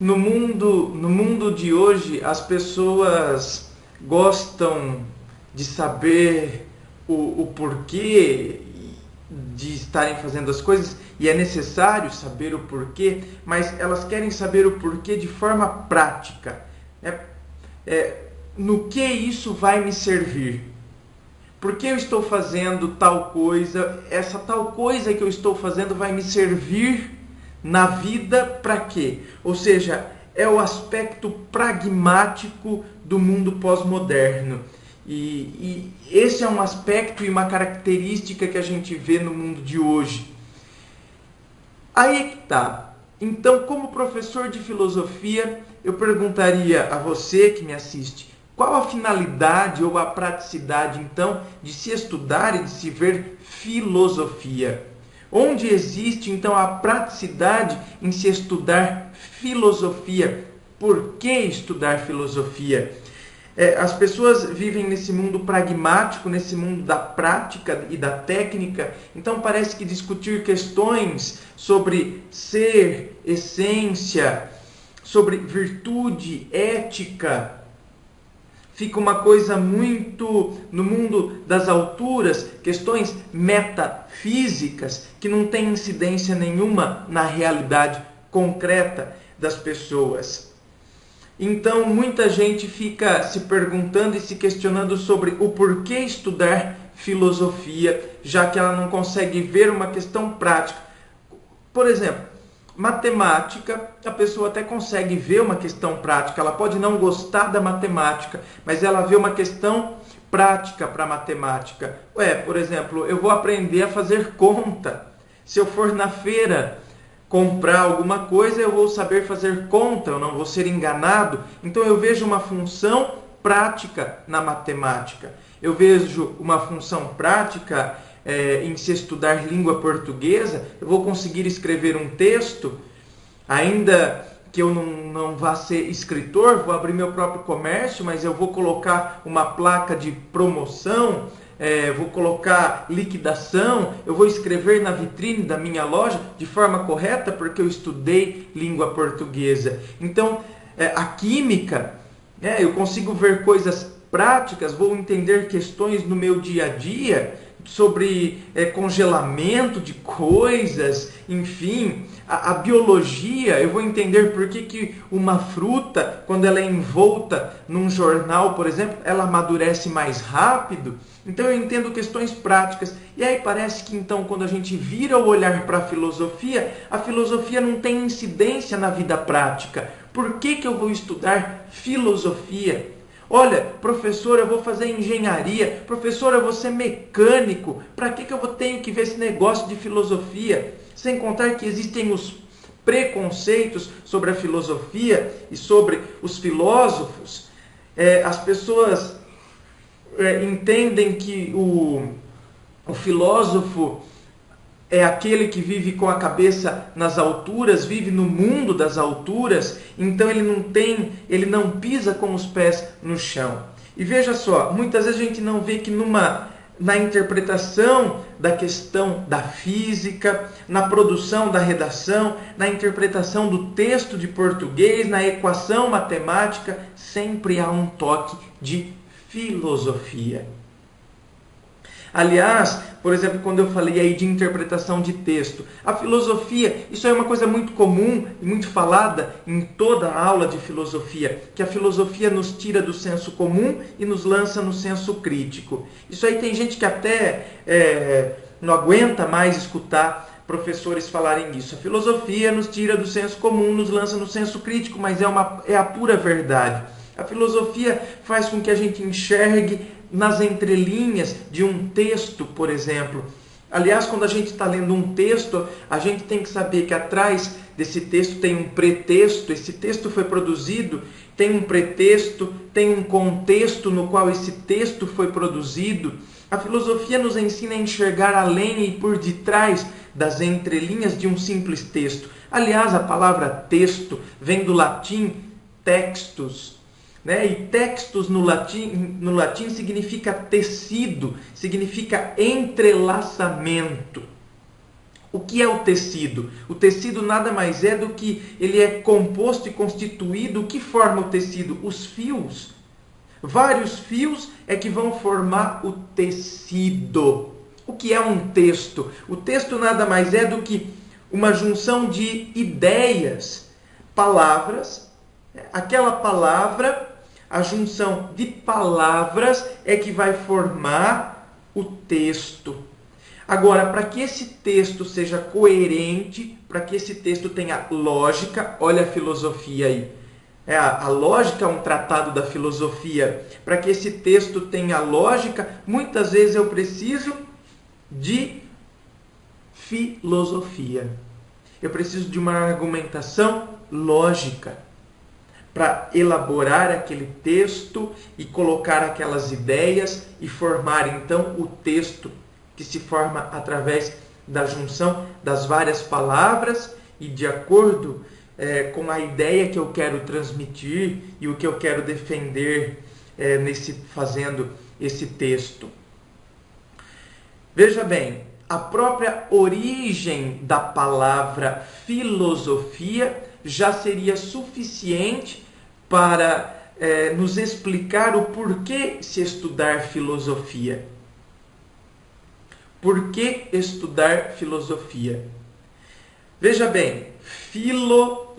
No mundo de hoje, as pessoas gostam de saber o porquê de estarem fazendo as coisas, e é necessário saber o porquê, mas elas querem saber o porquê de forma prática. É, no que isso vai me servir? Por que eu estou fazendo tal coisa? Essa tal coisa que eu estou fazendo vai me servir na vida para quê? Ou seja, é o aspecto pragmático do mundo pós-moderno. E esse é um aspecto e uma característica que a gente vê no mundo de hoje. Aí é que tá. Então, como professor de filosofia, eu perguntaria a você que me assiste, qual a finalidade ou a praticidade, então, de se estudar e de se ver filosofia? Onde existe, então, a praticidade em se estudar filosofia? Por que estudar filosofia? As pessoas vivem nesse mundo pragmático, nesse mundo da prática e da técnica, então parece que discutir questões sobre ser, essência, sobre virtude, ética, fica uma coisa muito no mundo das alturas, questões metafísicas que não têm incidência nenhuma na realidade concreta das pessoas. Então, muita gente fica se perguntando e se questionando sobre o porquê estudar filosofia, já que ela não consegue ver uma questão prática. Por exemplo, matemática, a pessoa até consegue ver uma questão prática, ela pode não gostar da matemática, mas ela vê uma questão prática para a matemática. Por exemplo, eu vou aprender a fazer conta. Se eu for na feira comprar alguma coisa, eu vou saber fazer conta, eu não vou ser enganado. Então eu vejo uma função prática na matemática. Eu vejo uma função prática em se estudar língua portuguesa. Eu vou conseguir escrever um texto, ainda que eu não vá ser escritor, vou abrir meu próprio comércio, mas eu vou colocar uma placa de promoção, vou colocar liquidação, eu vou escrever na vitrine da minha loja de forma correta porque eu estudei língua portuguesa. Então, a química, eu consigo ver coisas práticas, vou entender questões no meu dia a dia sobre congelamento de coisas, enfim, a biologia, eu vou entender por que uma fruta, quando ela é envolta num jornal, por exemplo, ela amadurece mais rápido. Então eu entendo questões práticas. E aí parece que então quando a gente vira o olhar para a filosofia não tem incidência na vida prática. Por que eu vou estudar filosofia? Olha, professor, eu vou fazer engenharia. Professor, eu vou ser mecânico. Para que eu tenho que ver esse negócio de filosofia? Sem contar que existem os preconceitos sobre a filosofia e sobre os filósofos. As pessoas entendem que o filósofo é aquele que vive com a cabeça nas alturas, vive no mundo das alturas, então ele não pisa com os pés no chão. E veja só, muitas vezes a gente não vê que na interpretação da questão da física, na produção da redação, na interpretação do texto de português, na equação matemática, sempre há um toque de filosofia. Aliás, por exemplo, quando eu falei aí de interpretação de texto, a filosofia, isso é uma coisa muito comum e muito falada em toda a aula de filosofia, que a filosofia nos tira do senso comum e nos lança no senso crítico. Isso aí tem gente que até não aguenta mais escutar professores falarem isso. A filosofia nos tira do senso comum, nos lança no senso crítico, mas é a pura verdade. A filosofia faz com que a gente enxergue nas entrelinhas de um texto, por exemplo. Aliás, quando a gente está lendo um texto, a gente tem que saber que atrás desse texto tem um pretexto. Esse texto foi produzido, tem um pretexto, tem um contexto no qual esse texto foi produzido. A filosofia nos ensina a enxergar além e por detrás das entrelinhas de um simples texto. Aliás, a palavra texto vem do latim textus. E textos no latim significa tecido, significa entrelaçamento. O que é o tecido? O tecido nada mais é do que ele é composto e constituído. O que forma o tecido? Os fios. Vários fios é que vão formar o tecido. O que é um texto? O texto nada mais é do que uma junção de ideias, palavras. Aquela palavra, a junção de palavras é que vai formar o texto. Agora, para que esse texto seja coerente, para que esse texto tenha lógica, olha a filosofia aí. A lógica é um tratado da filosofia. Para que esse texto tenha lógica, muitas vezes eu preciso de filosofia. Eu preciso de uma argumentação lógica para elaborar aquele texto e colocar aquelas ideias e formar então o texto que se forma através da junção das várias palavras e de acordo com a ideia que eu quero transmitir e o que eu quero defender fazendo esse texto. Veja bem, a própria origem da palavra filosofia já seria suficiente para nos explicar o porquê se estudar filosofia. Por que estudar filosofia? Veja bem, filosofia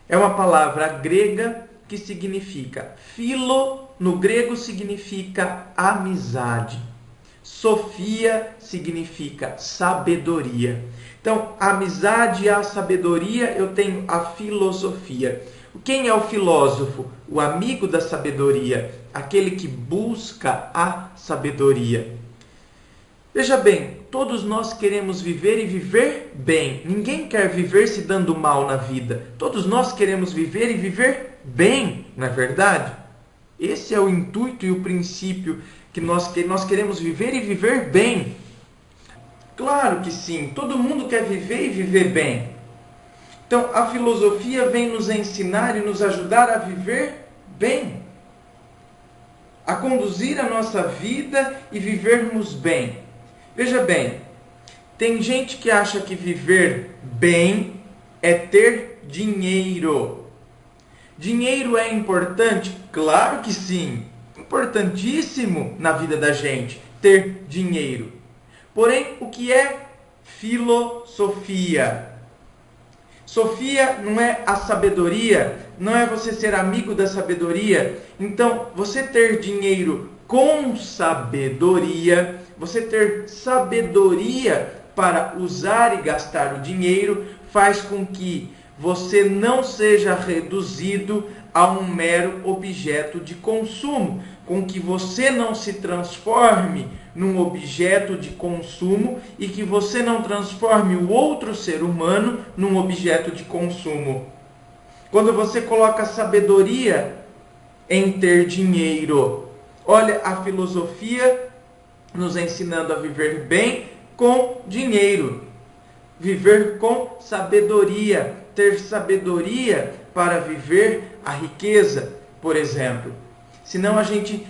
é uma palavra grega que significa philo, no grego significa amizade. Sofia significa sabedoria. Então, a amizade e a sabedoria, eu tenho a filosofia. Quem é o filósofo? O amigo da sabedoria, aquele que busca a sabedoria. Veja bem, todos nós queremos viver e viver bem. Ninguém quer viver se dando mal na vida. Todos nós queremos viver e viver bem, não é verdade? Esse é o intuito e o princípio que nós queremos viver e viver bem. Claro que sim, todo mundo quer viver e viver bem. Então, a filosofia vem nos ensinar e nos ajudar a viver bem, a conduzir a nossa vida e vivermos bem. Veja bem, tem gente que acha que viver bem é ter dinheiro. Dinheiro é importante? Claro que sim, importantíssimo na vida da gente ter dinheiro. Porém, o que é filosofia? Sofia não é a sabedoria, não é você ser amigo da sabedoria. Então, você ter dinheiro com sabedoria, você ter sabedoria para usar e gastar o dinheiro, faz com que você não seja reduzido a um mero objeto de consumo, com que você não se transforme num objeto de consumo e que você não transforme o outro ser humano num objeto de consumo. Quando você coloca sabedoria em ter dinheiro, olha a filosofia nos ensinando a viver bem com dinheiro, viver com sabedoria, ter sabedoria para viver a riqueza, por exemplo. Senão a gente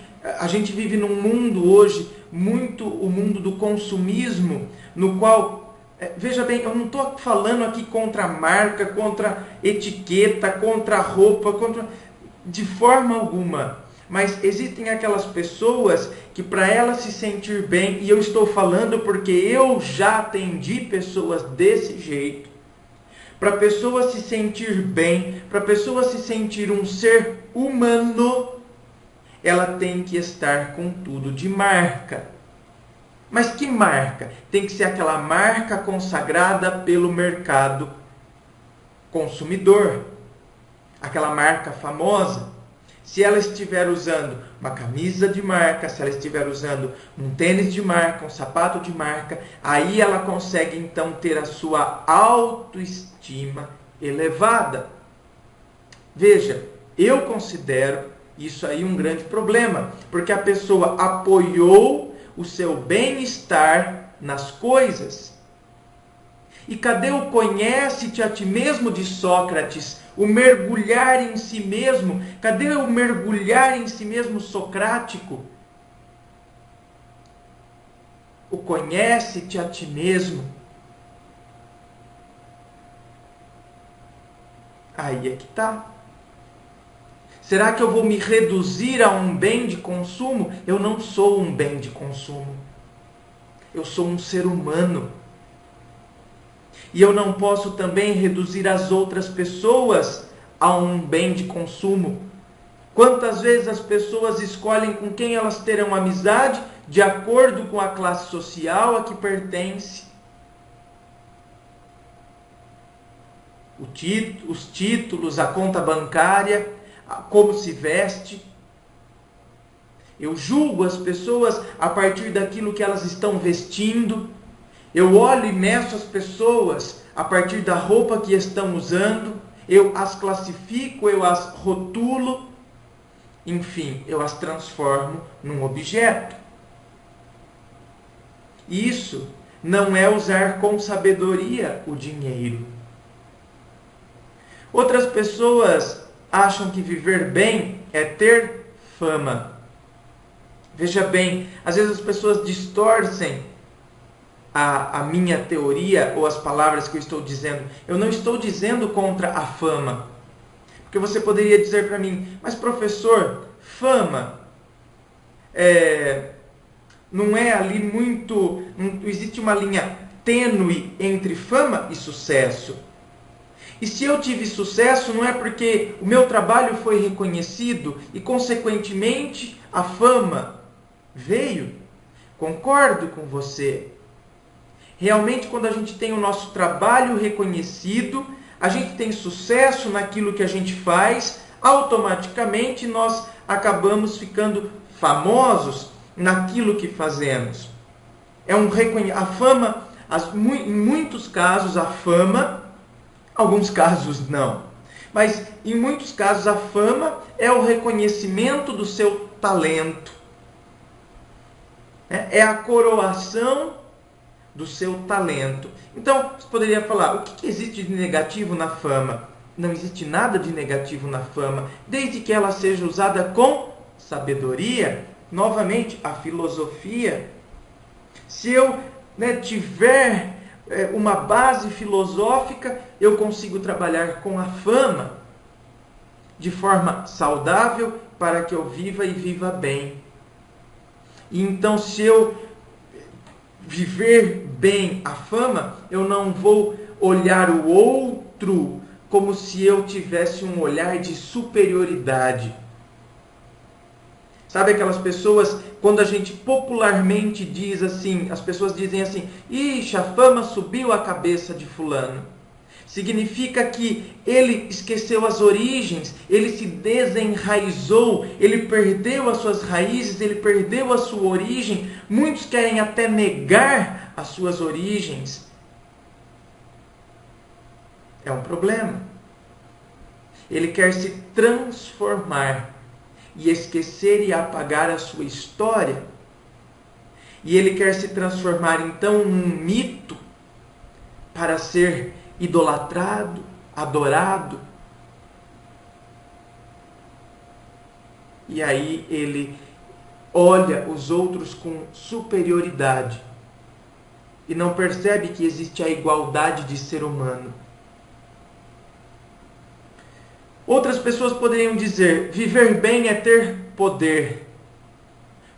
vive num mundo hoje, muito o mundo do consumismo, no qual, veja bem, eu não estou falando aqui contra marca, contra etiqueta, contra roupa, de forma alguma. Mas existem aquelas pessoas que para elas se sentir bem, e eu estou falando porque eu já atendi pessoas desse jeito, para a pessoa se sentir bem, para a pessoa se sentir um ser humano, ela tem que estar com tudo de marca. Mas que marca? Tem que ser aquela marca consagrada pelo mercado consumidor. Aquela marca famosa. Se ela estiver usando uma camisa de marca, se ela estiver usando um tênis de marca, um sapato de marca, aí ela consegue então ter a sua autoestima elevada. Veja, eu considero isso aí um grande problema, porque a pessoa apoiou o seu bem-estar nas coisas. E cadê o conhece-te a ti mesmo de Sócrates? O mergulhar em si mesmo? Cadê o mergulhar em si mesmo socrático? conhece-te a ti mesmo. Aí é que está. Será que eu vou me reduzir a um bem de consumo? Eu não sou um bem de consumo. Eu sou um ser humano. E eu não posso também reduzir as outras pessoas a um bem de consumo. Quantas vezes as pessoas escolhem com quem elas terão amizade de acordo com a classe social a que pertence? Os títulos, a conta bancária, como se veste. Eu julgo as pessoas a partir daquilo que elas estão vestindo. Eu olho e meço as pessoas a partir da roupa que estão usando. Eu as classifico, eu as rotulo. Enfim, eu as transformo num objeto. Isso não é usar com sabedoria o dinheiro. Outras pessoas acham que viver bem é ter fama. Veja bem, às vezes as pessoas distorcem a minha teoria ou as palavras que eu estou dizendo. Eu não estou dizendo contra a fama. Porque você poderia dizer para mim, mas professor, fama não é ali muito... Não existe uma linha tênue entre fama e sucesso. E se eu tive sucesso, não é porque o meu trabalho foi reconhecido e, consequentemente, a fama veio? Concordo com você. Realmente, quando a gente tem o nosso trabalho reconhecido, a gente tem sucesso naquilo que a gente faz, automaticamente nós acabamos ficando famosos naquilo que fazemos. A fama, em muitos casos, a fama... Alguns casos não. Mas em muitos casos a fama é o reconhecimento do seu talento. É a coroação do seu talento. Então, você poderia falar, o que existe de negativo na fama? Não existe nada de negativo na fama, desde que ela seja usada com sabedoria. Novamente, a filosofia. Se eu tiver uma base filosófica, eu consigo trabalhar com a fama de forma saudável para que eu viva e viva bem. E então, se eu viver bem a fama, eu não vou olhar o outro como se eu tivesse um olhar de superioridade. Sabe aquelas pessoas, quando a gente popularmente diz assim, as pessoas dizem assim, ixi, a fama subiu a cabeça de fulano. Significa que ele esqueceu as origens, ele se desenraizou, ele perdeu as suas raízes, ele perdeu a sua origem. Muitos querem até negar as suas origens. É um problema. Ele quer se transformar e esquecer e apagar a sua história. E ele quer se transformar então num mito para ser idolatrado, adorado. E aí ele olha os outros com superioridade e não percebe que existe a igualdade de ser humano. Outras pessoas poderiam dizer, viver bem é ter poder.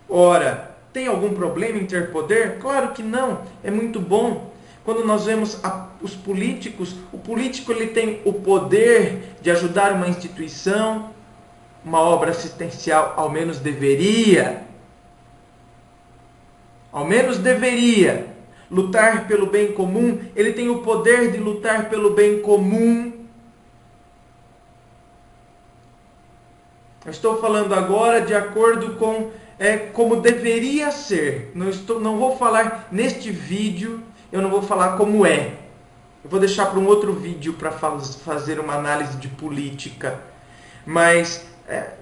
Ora, tem algum problema em ter poder? Claro que não, é muito bom. Quando nós vemos os políticos, o político ele tem o poder de ajudar uma instituição, uma obra assistencial, ao menos deveria. Ao menos deveria. Lutar pelo bem comum, ele tem o poder de lutar pelo bem comum. Eu estou falando agora de acordo com como deveria ser. Não vou falar neste vídeo, eu não vou falar como é. Eu vou deixar para um outro vídeo para fazer uma análise de política. Mas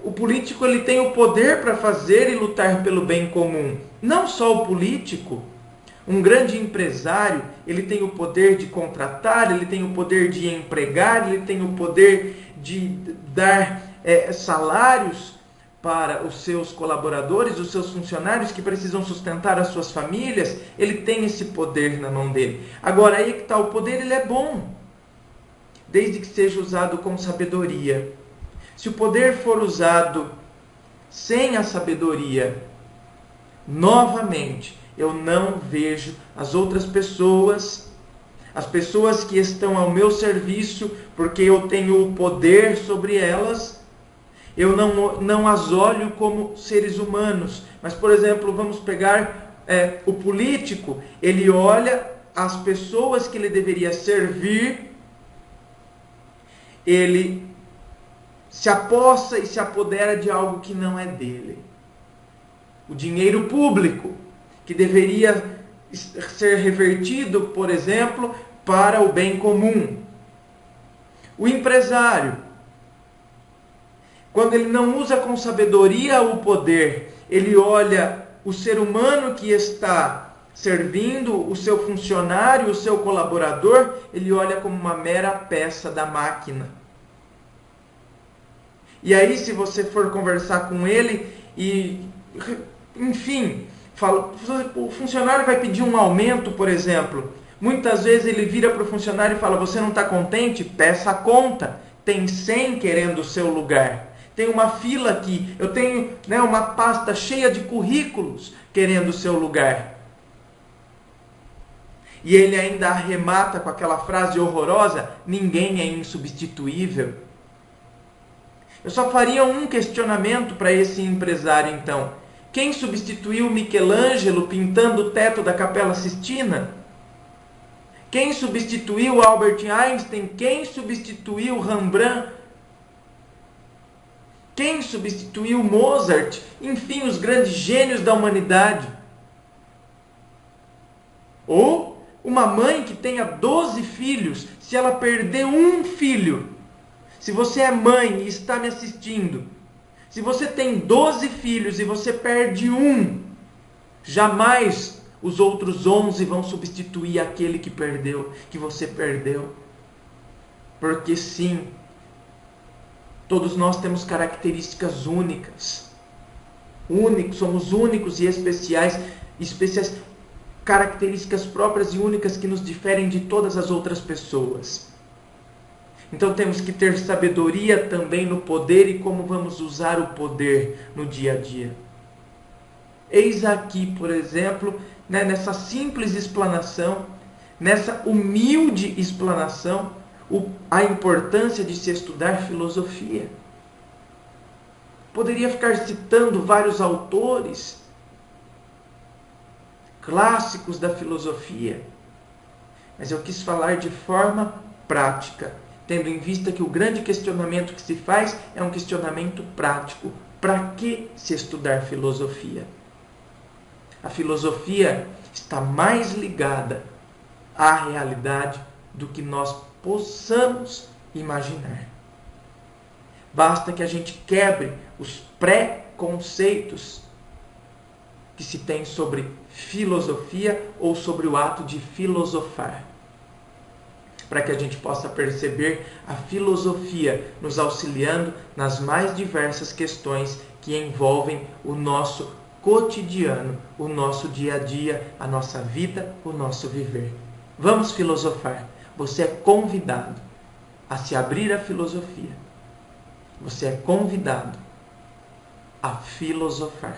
o político ele tem o poder para fazer e lutar pelo bem comum. Não só o político. Um grande empresário, ele tem o poder de contratar, ele tem o poder de empregar, ele tem o poder de dar salários para os seus colaboradores, os seus funcionários que precisam sustentar as suas famílias, ele tem esse poder na mão dele. Agora, aí que está, o poder ele é bom, desde que seja usado com sabedoria. Se o poder for usado sem a sabedoria, novamente, eu não vejo as outras pessoas, as pessoas que estão ao meu serviço, porque eu tenho o poder sobre elas, eu não as olho como seres humanos. Mas, por exemplo, vamos pegar o político, ele olha as pessoas que ele deveria servir, ele se apossa e se apodera de algo que não é dele. O dinheiro público, que deveria ser revertido, por exemplo, para o bem comum. O empresário, quando ele não usa com sabedoria o poder, ele olha o ser humano que está servindo, o seu funcionário, o seu colaborador, ele olha como uma mera peça da máquina. E aí, se você for conversar com ele e, enfim, o funcionário vai pedir um aumento, por exemplo. Muitas vezes ele vira para o funcionário e fala: você não está contente? Peça a conta. Tem 100 querendo o seu lugar. Tem uma fila aqui. Eu tenho uma pasta cheia de currículos querendo o seu lugar. E ele ainda arremata com aquela frase horrorosa: ninguém é insubstituível. Eu só faria um questionamento para esse empresário, então. Quem substituiu Michelangelo pintando o teto da Capela Sistina? Quem substituiu Albert Einstein? Quem substituiu Rembrandt? Quem substituiu Mozart? Enfim, os grandes gênios da humanidade. Ou uma mãe que tenha 12 filhos, se ela perder um filho, se você é mãe e está me assistindo, se você tem 12 filhos e você perde um, jamais os outros 11 vão substituir aquele que você perdeu. Porque sim, todos nós temos características únicas. Somos únicos e especiais, características próprias e únicas que nos diferem de todas as outras pessoas. Então temos que ter sabedoria também no poder e como vamos usar o poder no dia a dia. Eis aqui, por exemplo, nessa simples explanação, nessa humilde explanação, a importância de se estudar filosofia. Poderia ficar citando vários autores clássicos da filosofia, mas eu quis falar de forma prática, tendo em vista que o grande questionamento que se faz é um questionamento prático. Para que se estudar filosofia? A filosofia está mais ligada à realidade do que nós possamos imaginar. Basta que a gente quebre os pré-conceitos que se tem sobre filosofia ou sobre o ato de filosofar, para que a gente possa perceber a filosofia nos auxiliando nas mais diversas questões que envolvem o nosso cotidiano, o nosso dia a dia, a nossa vida, o nosso viver. Vamos filosofar. Você é convidado a se abrir à filosofia. Você é convidado a filosofar.